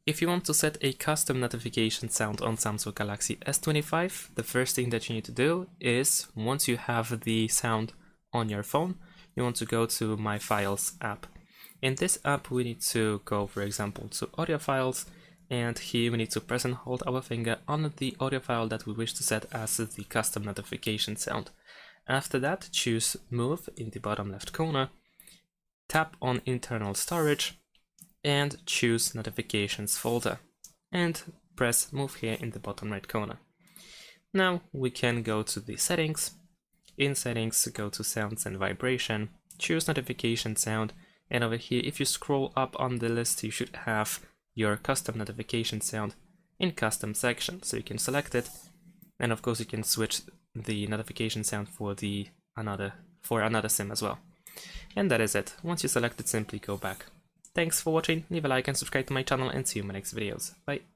If you want to set a custom notification sound on Samsung Galaxy S25, the first thing that you need to do is, once you have the sound on your phone, you want to go to My Files app. In this app, we need to go, for example, to Audio Files, and here we need to press and hold our finger on the audio file that we wish to set as the custom notification sound. After that, choose Move in the bottom left corner, tap on Internal Storage, and choose Notifications folder, and press Move here in the bottom right corner. Now we can go to the settings. In settings, go to Sounds and Vibration, choose Notification Sound, and over here, if you scroll up on the list, you should have your custom notification sound in custom section. So you can select it, and of course you can switch the notification sound for another SIM as well. And that is it. Once you select it, simply go back. Thanks for watching, leave a like and subscribe to my channel, and see you in my next videos. Bye!